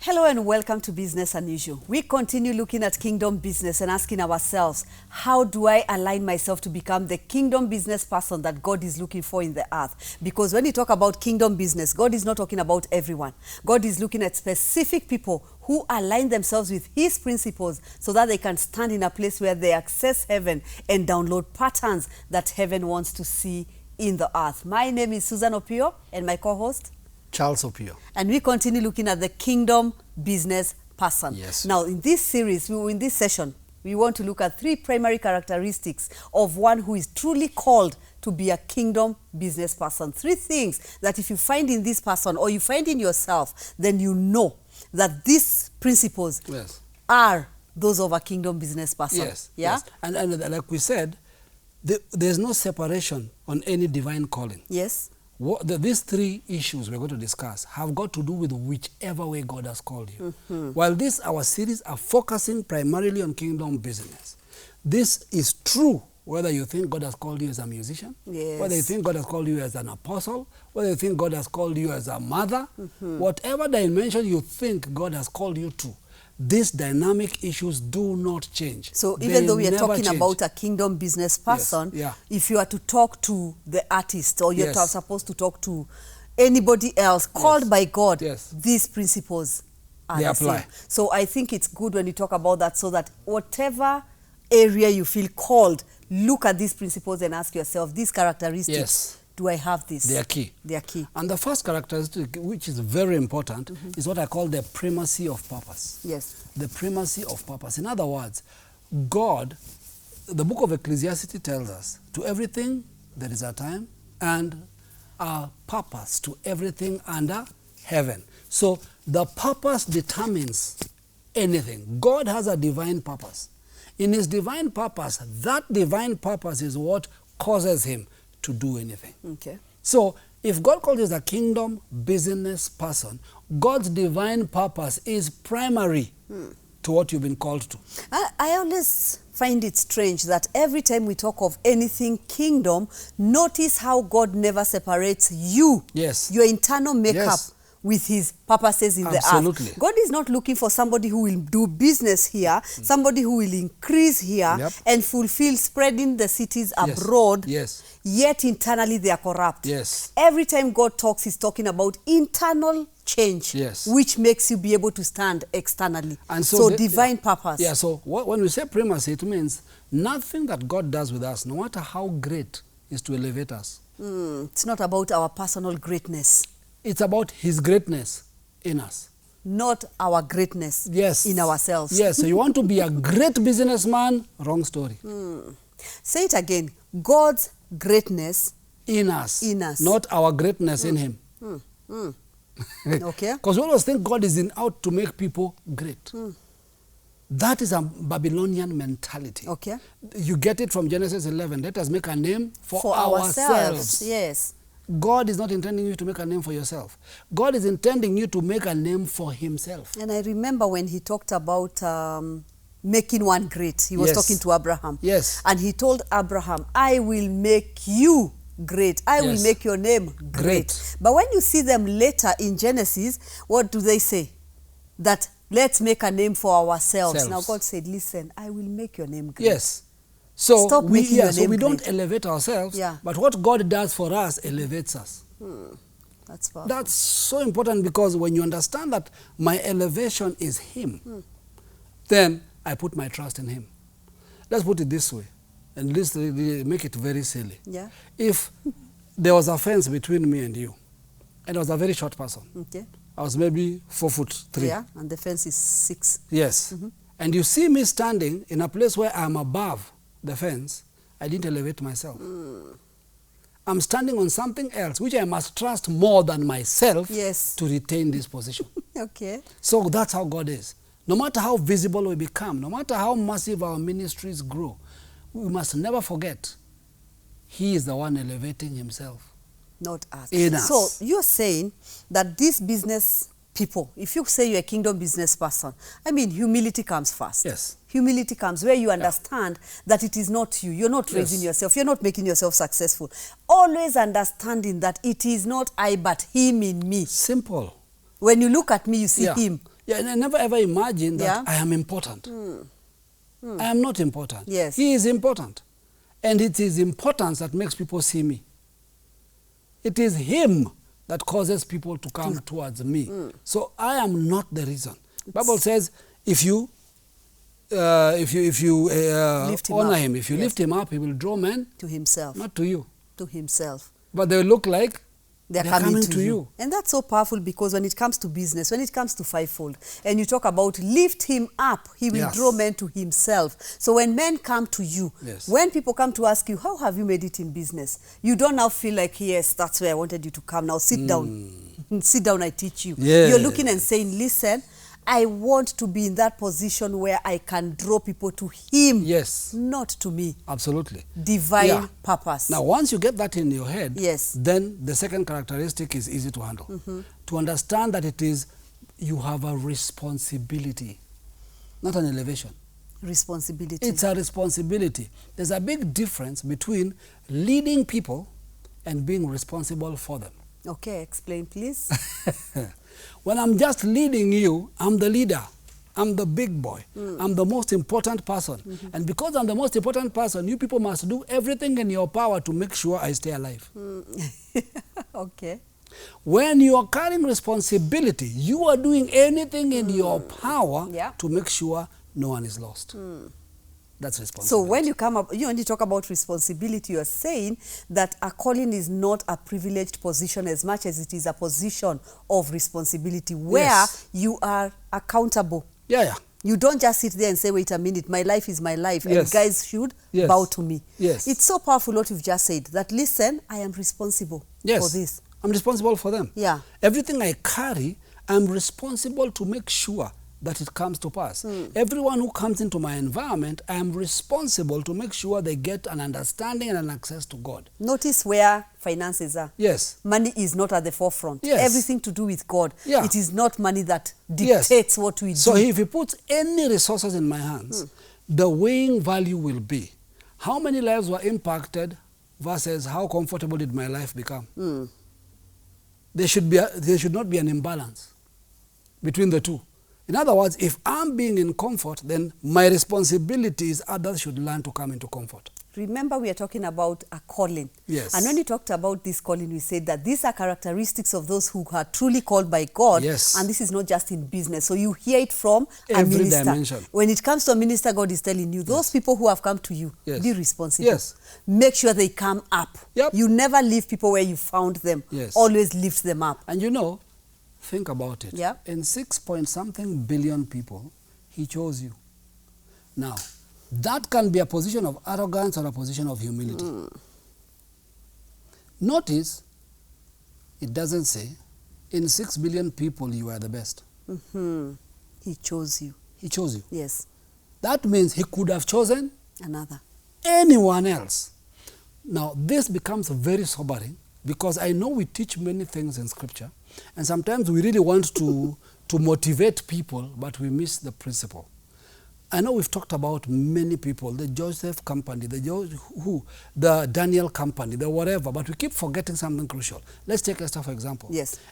Hello and welcome to Business Unusual. We continue looking at kingdom business and asking ourselves, how do I align myself to become the kingdom business person that God is looking for in the earth? Because when you talk about kingdom business, God is not talking about everyone. God is looking at specific people who align themselves with his principles so that they can stand in a place where they access heaven and download patterns that heaven wants to see in the earth. My name is Susan Opio and my co-host Charles Opio. And we continue looking at the kingdom business person. Yes. Now, in this series, in this session, we want to look at three primary characteristics of one who is truly called to be a kingdom business person. Three things that if you find in this person or you find in yourself, then you know that these principles are those of a kingdom business person. Yes. Yeah? Yes. And like we said, there's no separation on any divine calling. Yes. These three issues we're going to discuss have got to do with whichever way God has called you. While our series are focusing primarily on kingdom business, this is true whether you think God has called you as a musician, whether you think God has called you as an apostle, whether you think God has called you as a mother, whatever dimension you think God has called you to, these dynamic issues do not change. So even though we are talking change. about a kingdom business person, if you are to talk to the artist or you're supposed to talk to anybody else called by God, these principles are the same. So I think it's good when you talk about that so that whatever area you feel called, look at these principles and ask yourself, these characteristics, do I have this? They are key. They are key. And the first characteristic, which is very important, is what I call the primacy of purpose. Yes. The primacy of purpose. In other words, God, the book of Ecclesiastes tells us, to everything there is a time and a purpose to everything under heaven. So the purpose determines anything. God has a divine purpose. In his divine purpose, that divine purpose is what causes him to do anything. Okay. So if God calls you as a kingdom business person, God's divine purpose is primary to what you've been called to. I always find it strange that every time we talk of anything kingdom, notice how God never separates you, your internal makeup, with his purposes in the earth. God is not looking for somebody who will do business here, somebody who will increase here and fulfill spreading the cities abroad, yet internally they are corrupt. Every time God talks, he's talking about internal change, which makes you be able to stand externally. And so divine purpose. Yeah, so when we say primacy, it means nothing that God does with us, no matter how great, is to elevate us. It's not about our personal greatness. It's about his greatness in us. Not our greatness in ourselves. Yes, so you want to be a great businessman, wrong story. Say it again. God's greatness in us. In us. Not our greatness in him. Okay. Because we always think God is out to make people great. That is a Babylonian mentality. Okay. You get it from Genesis 11. Let us make a name for ourselves. Yes. God is not intending you to make a name for yourself. God is intending you to make a name for himself. And I remember when he talked about making one great, he was talking to Abraham. Yes. And he told Abraham, I will make you great. I will make your name great. But when you see them later in Genesis, what do they say? That let's make a name for ourselves. Now God said, listen, I will make your name great. Yes. So stop making your name we don't great. Elevate ourselves, but what God does for us elevates us. That's powerful. That's so important, because when you understand that my elevation is him, then I put my trust in him. Let's put it this way, and let's make it very silly. Yeah. If there was a fence between me and you, and I was a very short person, I was maybe 4'3". Yeah, and the fence is 6. Yes. And you see me standing in a place where I'm above the fence, I didn't elevate myself. I'm standing on something else, which I must trust more than myself to retain this position. Okay. So that's how God is. No matter how visible we become, no matter how massive our ministries grow, we must never forget he is the one elevating himself. Not us. In us. So you're saying that these business people, if you say you're a kingdom business person, I mean, humility comes first. Yes. Humility comes where you understand that it is not you. You're not raising yourself. You're not making yourself successful. Always understanding that it is not I, but him in me. Simple. When you look at me, you see him. Yeah, and I never ever imagine that I am important. I am not important. Yes. He is important. And it is importance that makes people see me. It is him that causes people to come towards me. So I am not the reason. Bible says if you honor him, if you lift him up, he will draw men to himself. Not to you. To himself. But they look like they're coming to you. And that's so powerful, because when it comes to business, when it comes to fivefold, and you talk about lift him up, he will draw men to himself. So when men come to you, when people come to ask you, how have you made it in business? You don't now feel like, yes, that's where I wanted you to come. Now sit down. Sit down, I teach you. You're looking and saying, listen, I want to be in that position where I can draw people to him. Yes. Not to me. Absolutely. Divine purpose. Now, once you get that in your head, yes, then the second characteristic is easy to handle. To understand that it is, you have a responsibility, not an elevation. Responsibility. It's a responsibility. There's a big difference between leading people and being responsible for them. Okay, explain, please. When I'm just leading you, I'm the leader. I'm the big boy. I'm the most important person. And because I'm the most important person, you people must do everything in your power to make sure I stay alive. Okay. When you are carrying responsibility, you are doing anything in your power to make sure no one is lost. That's responsibility. So when you come up, when you talk about responsibility, you are saying that a calling is not a privileged position as much as it is a position of responsibility where you are accountable. You don't just sit there and say, wait a minute, my life is my life, and guys should bow to me. It's so powerful what you've just said, that listen, I am responsible for this. I'm responsible for them. Everything I carry, I'm responsible to make sure that it comes to pass. Everyone who comes into my environment, I am responsible to make sure they get an understanding and an access to God. Notice where finances are. Money is not at the forefront. Everything to do with God. It is not money that dictates what we do. So if he puts any resources in my hands, the weighing value will be how many lives were impacted versus how comfortable did my life become. There should not be an imbalance between the two. In other words, if I'm being in comfort, then my responsibility is others should learn to come into comfort. Remember, we are talking about a calling. And when we talked about this calling, we said that these are characteristics of those who are truly called by God. And this is not just in business. So you hear it from every minister. Dimension. When it comes to a minister, God is telling you, those people who have come to you, be responsible. Make sure they come up. You never leave people where you found them. Always lift them up. And you know, think about it. In 6-point-something billion people, he chose you. Now, that can be a position of arrogance or a position of humility. Notice, it doesn't say, in 6 billion people, you are the best. He chose you. He chose you. Yes. That means he could have chosen another. Anyone else. Now, this becomes very sobering, because I know we teach many things in Scripture, and sometimes we really want to motivate people, but we miss the principle. I know we've talked about many people, the Joseph company, the Daniel company, the whatever, but we keep forgetting something crucial. Let's take Esther, for example.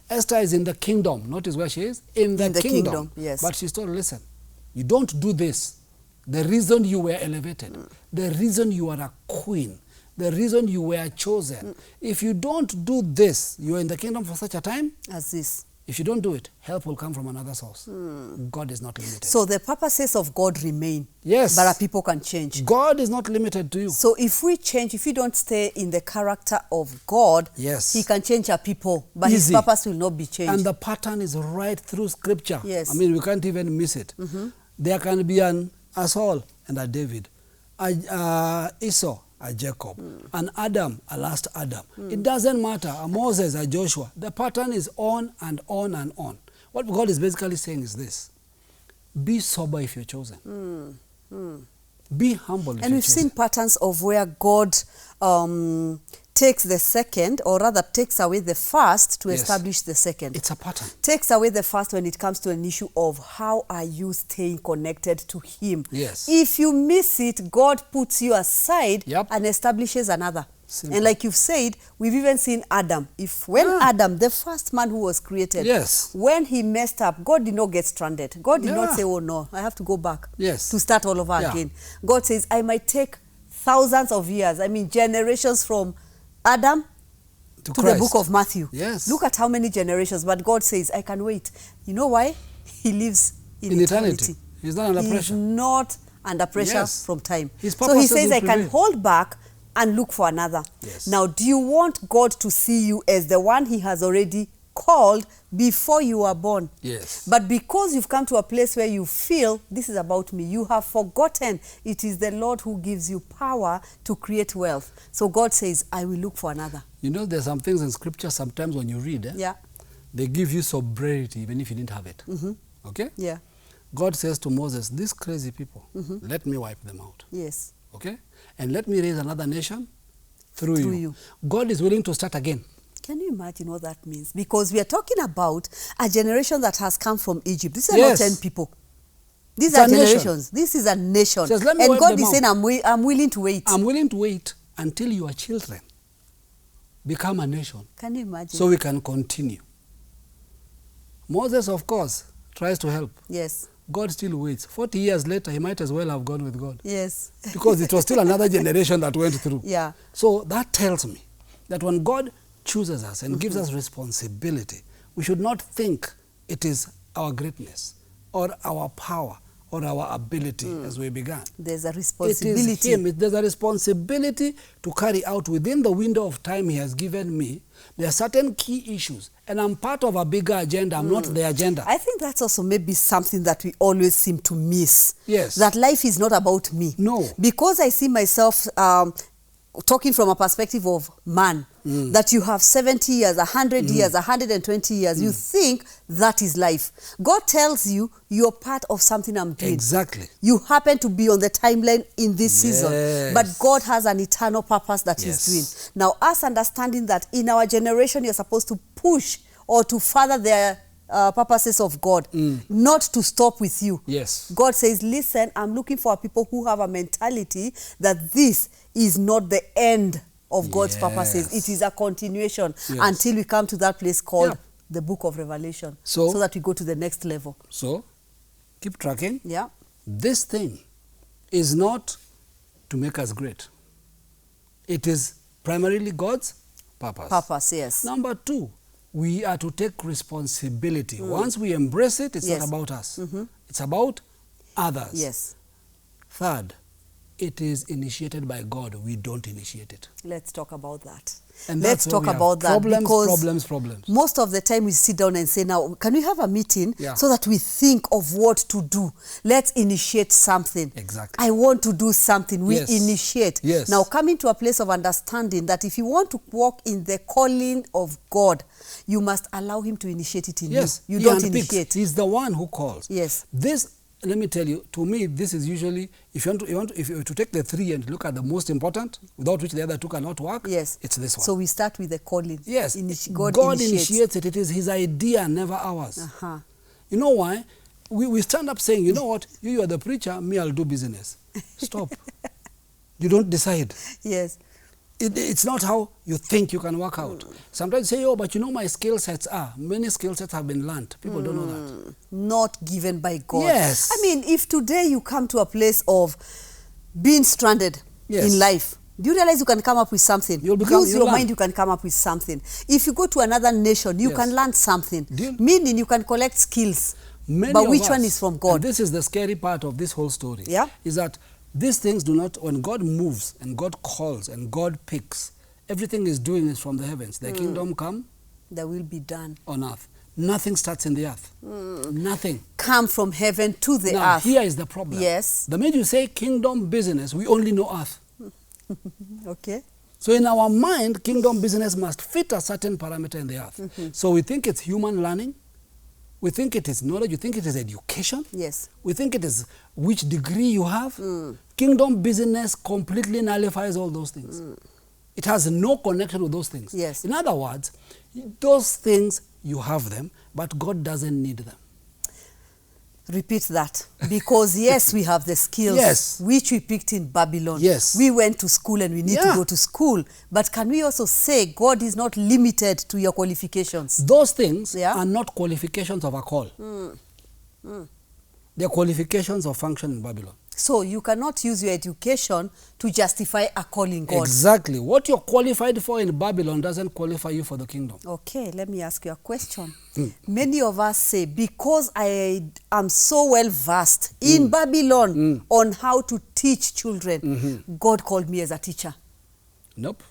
Esther is in the kingdom. Notice where she is? In the kingdom. But she's told, listen, you don't do this. The reason you were elevated, the reason you are a queen, the reason you were chosen. If you don't do this, you are in the kingdom for such a time as this. If you don't do it, help will come from another source. God is not limited. So the purposes of God remain. Yes. But our people can change. God is not limited to you. So if we change, if we don't stay in the character of God, He can change our people, but His purpose will not be changed. And the pattern is right through Scripture. I mean, we can't even miss it. There can be a Saul and a David, a Esau, a Jacob, an Adam, a last Adam. It doesn't matter, a Moses, a Joshua. The pattern is on and on and on. What God is basically saying is this: be sober if you're chosen. Be humble if you're chosen. And we've seen patterns of where God takes the second, or rather takes away the first to establish the second. It's a pattern. Takes away the first when it comes to an issue of how are you staying connected to Him. If you miss it, God puts you aside and establishes another. Simple. And like you've said, we've even seen Adam. When Adam, the first man who was created, when he messed up, God did not get stranded. God did not say, oh no, I have to go back to start all over again. God says, I might take thousands of years, I mean generations from Adam to the book of Matthew. Look at how many generations, but God says, I can wait. You know why? He lives in eternity. He's not under pressure. He's not under pressure from time. So he says, I can hold back and look for another. Now, do you want God to see you as the one he has already called before you were born? But because you've come to a place where you feel, this is about me, you have forgotten it is the Lord who gives you power to create wealth. So God says, I will look for another. You know, there's some things in scripture sometimes when you read, they give you sobriety even if you didn't have it. Okay? God says to Moses, these crazy people, let me wipe them out. Okay? And let me raise another nation through you. God is willing to start again. Can you imagine what that means? Because we are talking about a generation that has come from Egypt. These are not 10 people. These are generations. This is a nation. Says, and God is saying, I'm willing to wait. I'm willing to wait until your children become a nation. Can you imagine? So we can continue. Moses, of course, tries to help. God still waits. 40 years later, he might as well have gone with God. Because it was still another generation that went through. So that tells me that when God chooses us and gives us responsibility, we should not think it is our greatness or our power or our ability as we began. There's a responsibility. It is him. There's a responsibility to carry out within the window of time he has given me. There are certain key issues, and I'm part of a bigger agenda. I'm not the agenda. I think that's also maybe something that we always seem to miss. Yes. That life is not about me. No. Because I see myself talking from a perspective of man, that you have 70 years, 100 years, 120 years, you think that is life. God tells you you're part of something I'm doing. Exactly. You happen to be on the timeline in this season, but God has an eternal purpose that he's doing. Now, us understanding that in our generation, you're supposed to push or to further the purposes of God, not to stop with you. God says, listen, I'm looking for people who have a mentality that this is not the end of God's purposes. It is a continuation until we come to that place called the book of Revelation, so that we go to the next level. So, keep tracking. This thing is not to make us great. It is primarily God's purpose. Number two, we are to take responsibility. Once we embrace it, it's not about us. It's about others. Third, it is initiated by God. We don't initiate it. Let's talk about that. And let's talk about that. Problems. Most of the time we sit down and say, now, can we have a meeting so that we think of what to do? Let's initiate something. Exactly. I want to do something. We initiate. Now, coming to a place of understanding that if you want to walk in the calling of God, you must allow him to initiate it in you. You don't initiate. He's the one who calls. This, let me tell you, to me, this is usually, if you want to take the three and look at the most important, without which the other two cannot work, it's this one. So we start with the calling. God initiates it. It is his idea, never ours. You know why? We stand up saying, you know what, you are the preacher, me, I'll do business. Stop. You don't decide. It's not how you think you can work out. Sometimes you say, oh, but you know my skill sets are. Many skill sets have been learned. People don't know that. Not given by God. I mean, if today you come to a place of being stranded in life, do you realize you can come up with something? Use your mind, you can come up with something. If you go to another nation, you can learn something. Meaning you can collect skills. But which one is from God? And this is the scary part of this whole story. Is that these things do not, when God moves and God calls and God picks, everything is doing is from the heavens. The kingdom come. That will be done. On earth. Nothing starts in the earth. Nothing. Come from heaven to the earth. Here is the problem. The minute you say kingdom business, we only know earth. So in our mind, kingdom business must fit a certain parameter in the earth. So we think it's human learning. We think it is knowledge. We think it is education. We think it is which degree you have. Kingdom business completely nullifies all those things. It has no connection with those things. In other words, those things, you have them, but God doesn't need them. Repeat that. Because yes, we have the skills, yes, which we picked in Babylon. Yes. We went to school and we need to go to school. But can we also say God is not limited to your qualifications? Those things are not qualifications of a call. They are qualifications of function in Babylon. So you cannot use your education to justify a call in God. Exactly. What you're qualified for in Babylon doesn't qualify you for the kingdom. Okay, let me ask you a question. Many of us say, because I am so well versed in Babylon on how to teach children, God called me as a teacher. Nope.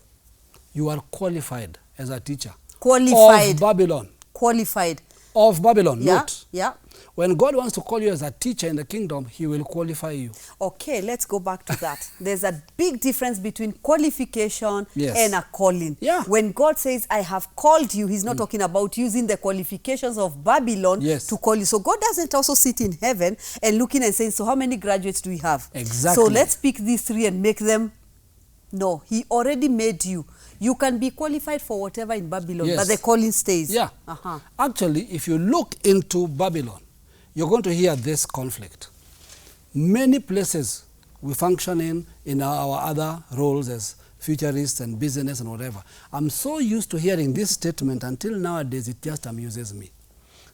You are qualified as a teacher. Qualified. Of Babylon. Qualified. Of Babylon, not. Yeah. When God wants to call you as a teacher in the kingdom, he will qualify you. Okay, let's go back to that. There's a big difference between qualification and a calling. Yeah. When God says, I have called you, he's not talking about using the qualifications of Babylon to call you. So God doesn't also sit in heaven and looking and saying, so how many graduates do we have? Exactly. So let's pick these three and make them. No, he already made you. You can be qualified for whatever in Babylon, but the calling stays. Yeah. Actually, if you look into Babylon, you're going to hear this conflict. Many places we function in our other roles as futurists and business and whatever. I'm so used to hearing this statement until nowadays it just amuses me.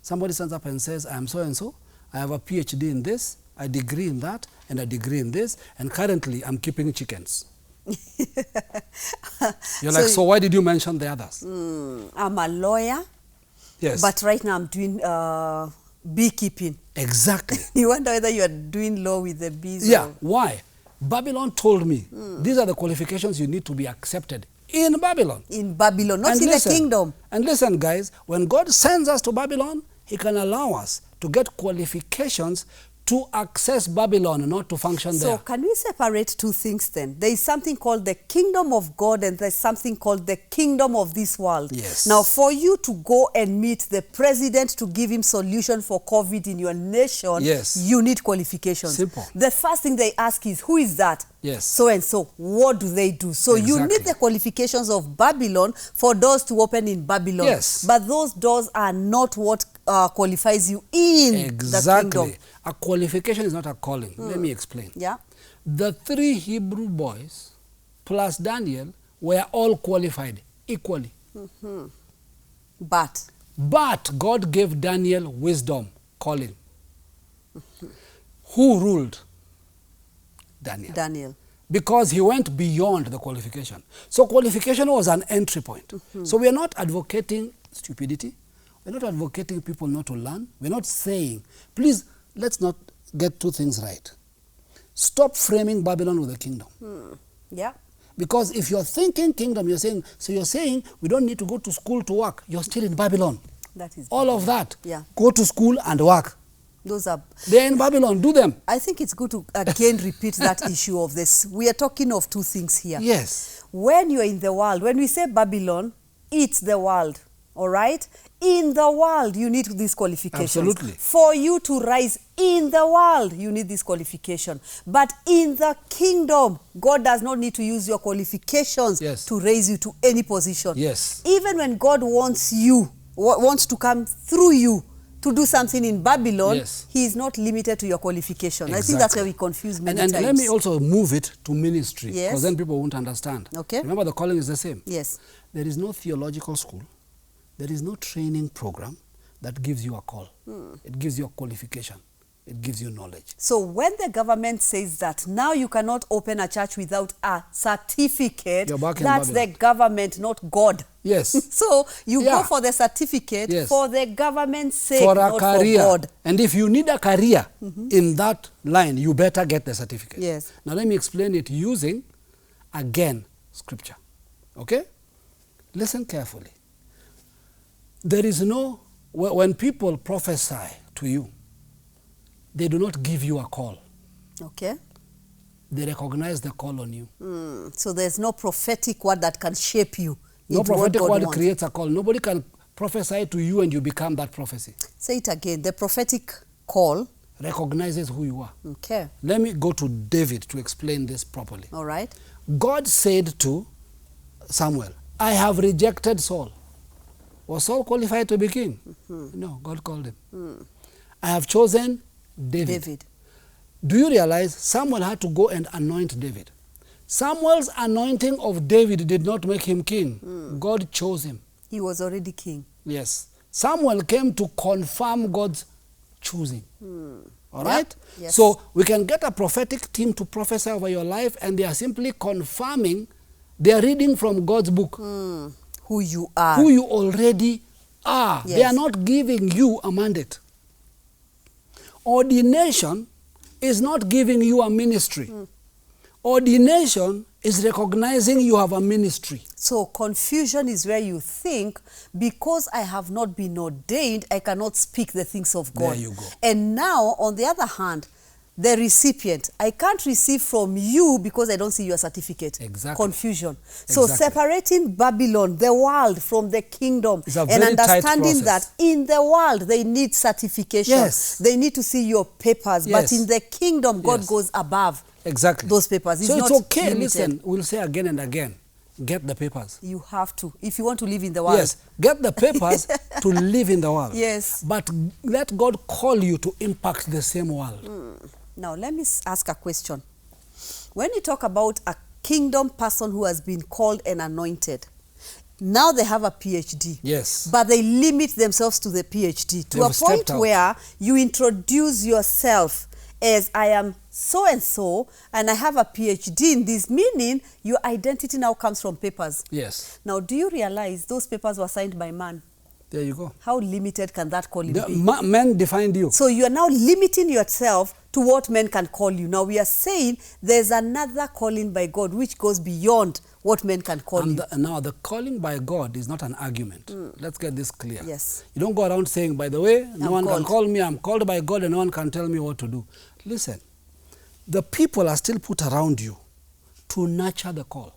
Somebody stands up and says, I am so and so, I have a PhD in this, a degree in that, and a degree in this, and currently I'm keeping chickens. You're like, so why did you mention the others? I'm a lawyer. Yes. But right now I'm doing beekeeping. Exactly. You wonder whether you are doing law with the bees. Yeah. Why? Babylon told me these are the qualifications you need to be accepted in Babylon. In Babylon, not in the kingdom. And listen, guys, when God sends us to Babylon, he can allow us to get qualifications to access Babylon, not to function there. So can we separate two things then? There is something called the kingdom of God and there's something called the kingdom of this world. Yes. Now for you to go and meet the president to give him solution for COVID in your nation, you need qualifications. Simple. The first thing they ask is, who is that? Yes. So and so, what do they do? So you need the qualifications of Babylon for doors to open in Babylon. Yes. But those doors are not what qualifies you in the kingdom. A qualification is not a calling. Let me explain. Yeah. The 3 Hebrew boys plus Daniel were all qualified equally. But God gave Daniel wisdom, calling. Who ruled? Daniel. Because he went beyond the qualification. So qualification was an entry point. So we are not advocating stupidity. We're not advocating people not to learn. We're not saying, please, let's not get two things right. Stop framing Babylon with the kingdom. Yeah. Because if you're thinking kingdom, you're saying we don't need to go to school to work. You're still in Babylon. That is all of that. Yeah. Go to school and work. Those are. They're in Babylon. Do them. I think it's good to again repeat that issue of this. We are talking of two things here. Yes. When you're in the world, when we say Babylon, it's the world. All right? In the world, you need these qualifications. Absolutely. For you to rise in the world, you need this qualification. But in the kingdom, God does not need to use your qualifications to raise you to any position. Yes. Even when God wants you, wants to come through you to do something in Babylon, he is not limited to your qualification. I think that's where we confuse many times. And let me also move it to ministry, Yes. because then people won't understand. Okay. Remember, the calling is the same. Yes. There is no theological school. There is no training program that gives you a call. It gives you a qualification. It gives you knowledge. So when the government says that now you cannot open a church without a certificate, that's the government, not God. Yes. So you go for the certificate for the government's sake, for a not career. for God. And if you need a career in that line, you better get the certificate. Yes. Now let me explain it using, again, scripture. Okay? Listen carefully. There is no, when people prophesy to you, they do not give you a call. Okay. They recognize the call on you. So there's no prophetic word that can shape you. No prophetic word creates a call. Nobody can prophesy to you and you become that prophecy. Say it again. The prophetic call recognizes who you are. Okay. Let me go to David to explain this properly. All right. God said to Samuel, I have rejected Saul. Was Saul qualified to be king? No, God called him. I have chosen David. Do you realize Samuel had to go and anoint David? Samuel's anointing of David did not make him king. God chose him. He was already king. Yes. Samuel came to confirm God's choosing. All right? Yes. So we can get a prophetic team to prophesy over your life, and they are simply confirming, they are reading from God's book. Who you are. Who you already are. Yes. They are not giving you a mandate. Ordination is not giving you a ministry. Ordination is recognizing you have a ministry. So confusion is where you think, because I have not been ordained, I cannot speak the things of God. There you go. And now, on the other hand, the recipient, I can't receive from you because I don't see your certificate. Exactly. Confusion. So Exactly. separating Babylon, the world, from the kingdom, It's a and very tight understanding that process. in the world they need certification. Yes. They need to see your papers. Yes. But in the kingdom, God Yes. goes above Exactly. those papers. So it's not okay. limited. Listen, we'll say again and again, get the papers. You have to, if you want to live in the world. Yes, get the papers to live in the world. Yes. But let God call you to impact the same world. Now, let me ask a question. When you talk about a kingdom person who has been called and anointed, now they have a PhD. Yes. But they limit themselves to the PhD to They've a point stepped out. where you introduce yourself as I am so and so, and I have a PhD in this, meaning your identity now comes from papers. Yes. Now, do you realize those papers were signed by man? There you go. How limited can that calling The be? men defined you. So you are now limiting yourself to what men can call you. Now we are saying there's another calling by God which goes beyond what men can call you. Now the calling by God is not an argument. Let's get this clear. Yes. You don't go around saying, by the way, no one can called. call me, I'm called by God and no one can tell me what to do. Listen, the people are still put around you to nurture the call,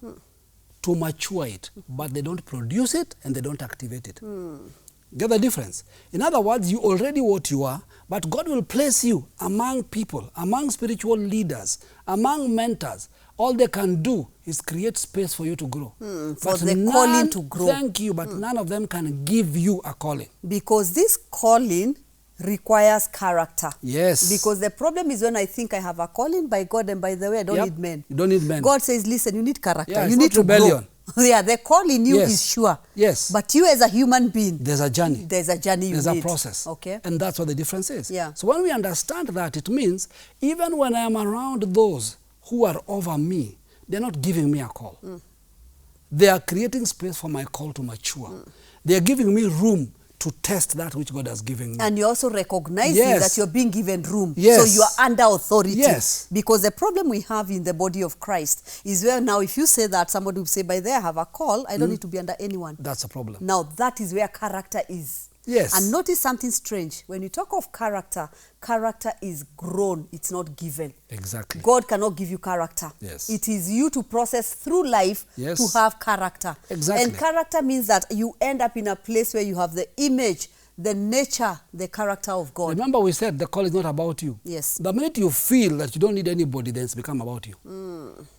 to mature it, but they don't produce it and they don't activate it. Get the difference? In other words, you already what you are, but God will place you among people, among spiritual leaders, among mentors. All they can do is create space for you to grow. For the calling to grow. Thank you, but none of them can give you a calling. Because this calling requires character. Yes. Because the problem is when I think I have a calling by God, and by the way, I don't need men. You don't need men. God says, listen, you need character. Yeah, you it's need not to rebellion. grow. Yeah, the call in you Yes. is sure. Yes. But you as a human being, There's a journey. there's a journey you There's need. a process. Okay. And that's what the difference is. Yeah. So when we understand that, it means even when I am around those who are over me, they're not giving me a call. They are creating space for my call to mature. They are giving me room to test that which God has given me. And you're also recognizing Yes. that you're being given room. Yes. So you are under authority. Yes. Because the problem we have in the body of Christ is where now if you say that, somebody will say, by there I have a call, I don't need to be under anyone. That's a problem. Now that is where character is. Yes. And notice something strange. When you talk of character, character is grown, it's not given. Exactly. God cannot give you character. Yes. It is you to process through life Yes. to have character. Exactly. And character means that you end up in a place where you have the image, the nature, the character of God. Remember we said the call is not about you. Yes. The minute you feel that you don't need anybody, then it's become about you.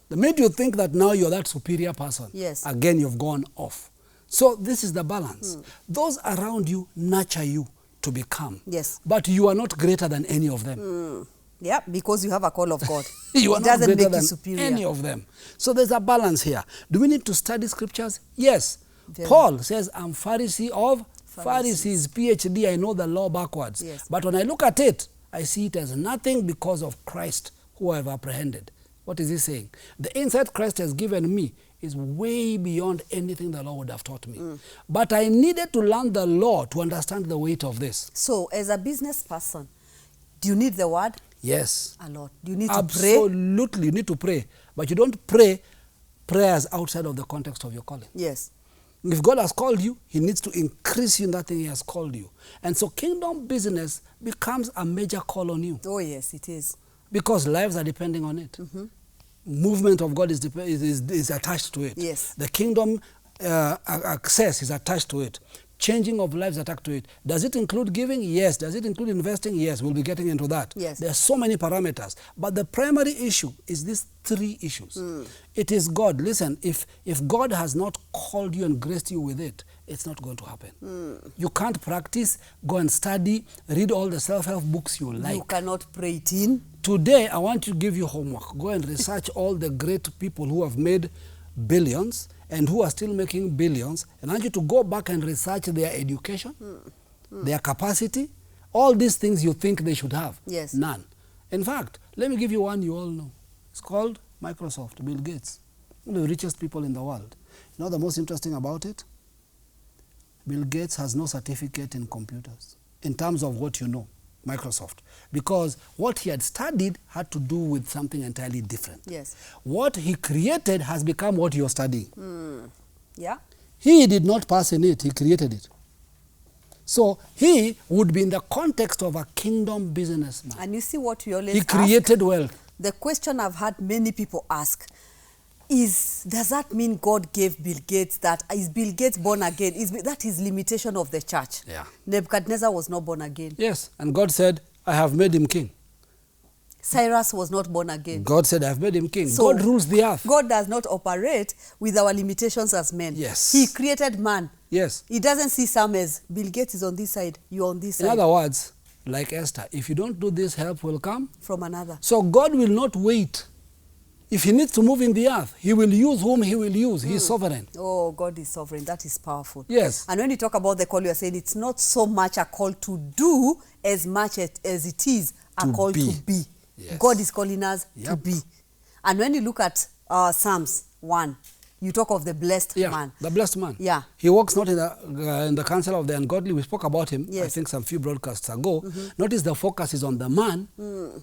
The minute you think that now you're that superior person, Yes. again you've gone off. So this is the balance. Those around you nurture you to become. Yes. But you are not greater than any of them. Yeah, because you have a call of God. You are It not doesn't greater make you than superior. any of them. So there's a balance here. Do we need to study scriptures? Yes. Very. Paul says, I'm Pharisee of Pharisees, PhD, I know the law backwards. Yes. But when I look at it, I see it as nothing because of Christ who I have apprehended. What is he saying? The insight Christ has given me is way beyond anything the law would have taught me. But I needed to learn the law to understand the weight of this. So as a business person, do you need the word? Yes. A lot. Do you need to pray? Absolutely, you need to pray. But you don't pray prayers outside of the context of your calling. Yes. If God has called you, he needs to increase you in that thing he has called you. And so kingdom business becomes a major call on you. Oh yes, it is. Because lives are depending on it. Movement of God is attached to it. Yes. The kingdom access is attached to it. changing of lives attached to it. Does it include giving? Yes. Does it include investing? Yes. We'll be getting into that. Yes. There are so many parameters. But the primary issue is these three issues. It is God. Listen, if God has not called you and graced you with it, it's not going to happen. You can't practice, go and study, read all the self-help books you like. You cannot pray it in. Today, I want to give you homework. Go and research all the great people who have made billions and who are still making billions. And I want you to go back and research their education, their capacity, all these things you think they should have. Yes. None. In fact, let me give you one you all know. It's called Microsoft, Bill Gates, one of the richest people in the world. You know the most interesting about it? Bill Gates has no certificate in computers in terms of what you know, Microsoft, because what he had studied had to do with something entirely different. Yes. What he created has become what you're studying. Yeah. He did not pass in it, he created it. So he would be in the context of a kingdom businessman. And you see what we always He created wealth. The question I've had many people ask is, does that mean God gave Bill Gates that? Is Bill Gates born again? That is limitation of the church. Yeah. Nebuchadnezzar was not born again. Yes, and God said, I have made him king. Cyrus was not born again. God said, I have made him king. So God rules the earth. God does not operate with our limitations as men. Yes. He created man. Yes. He doesn't see some as Bill Gates is on this side, you're on this side. In other words, like Esther, if you don't do this, help will come from another. So God will not wait. If he needs to move in the earth, he will use whom he will use. He is sovereign. Oh, God is sovereign. That is powerful. Yes. And when you talk about the call, you are saying it's not so much a call to do as much as it is a call to be. Yes. God is calling us to be. And when you look at Psalms 1, you talk of the blessed man. The blessed man. Yeah. He walks not in the counsel of the ungodly. We spoke about him, yes. I think, some few broadcasts ago. Notice the focus is on the man.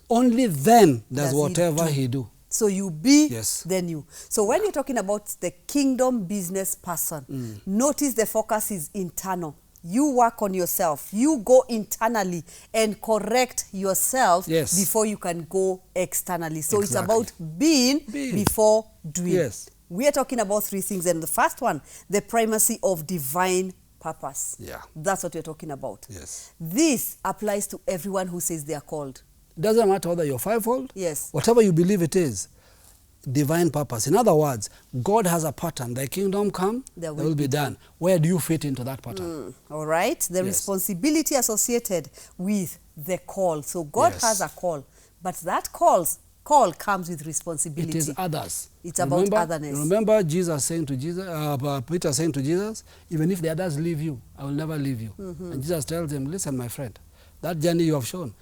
Only then does whatever he do. So you be, yes. then you. So when you're talking about the kingdom business person, notice the focus is internal. You work on yourself. You go internally and correct yourself before you can go externally. So it's about being before doing. Yes. We are talking about three things. And the first one, the primacy of divine purpose. Yeah. That's what we're talking about. Yes. This applies to everyone who says they are called. Doesn't matter whether you're fivefold. Yes. Whatever you believe it is, divine purpose. In other words, God has a pattern. Thy kingdom come, there will be done. Where do you fit into that pattern? All right. The responsibility associated with the call. So God has a call, but that call comes with responsibility. It is others. It's about otherness. Remember Jesus saying to Jesus, Peter saying to Jesus, even if the others leave you, I will never leave you. And Jesus tells him, listen, my friend, that journey you have shown,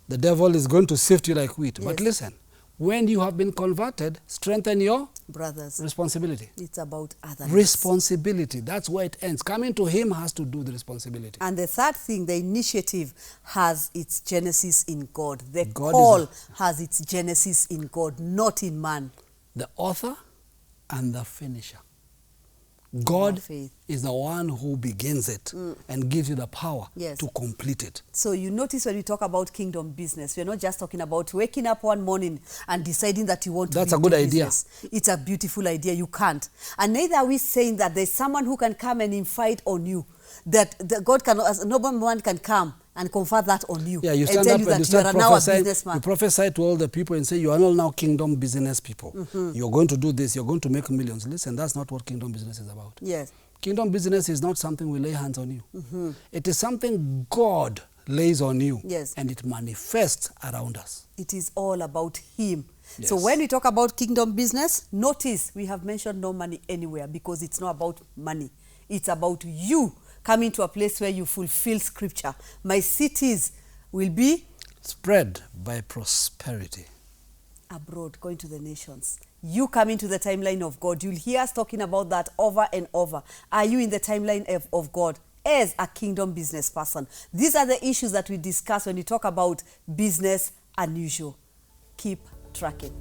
the devil is going to sift you like wheat. But listen, when you have been converted, strengthen your brothers. Responsibility. It's about otherness. Responsibility. That's where it ends. Coming to him has to do the responsibility. And the third thing, the initiative has its genesis in God. The call has its genesis in God, not in man. The author and the finisher. God is the one who begins it and gives you the power to complete it. So you notice when we talk about kingdom business, we're not just talking about waking up one morning and deciding that you want to That's a good idea. Business. It's a beautiful idea. You can't. And neither are we saying that there's someone who can come and invite on you. That God can, as no one can come and confer that on you. Yeah, you stand up and you start prophesying. You prophesy to all the people and say, you are all now kingdom business people. You're going to do this. You're going to make millions. Listen, that's not what kingdom business is about. Yes. Kingdom business is not something we lay hands on you. It is something God lays on you. Yes. And it manifests around us. It is all about him. Yes. So when we talk about kingdom business, notice we have mentioned no money anywhere because it's not about money. It's about you coming to a place where you fulfill scripture. My cities will be spread by prosperity. Abroad, going to the nations. You come into the timeline of God. You'll hear us talking about that over and over. Are you in the timeline of God as a kingdom business person? These are the issues that we discuss when we talk about business unusual. Keep tracking.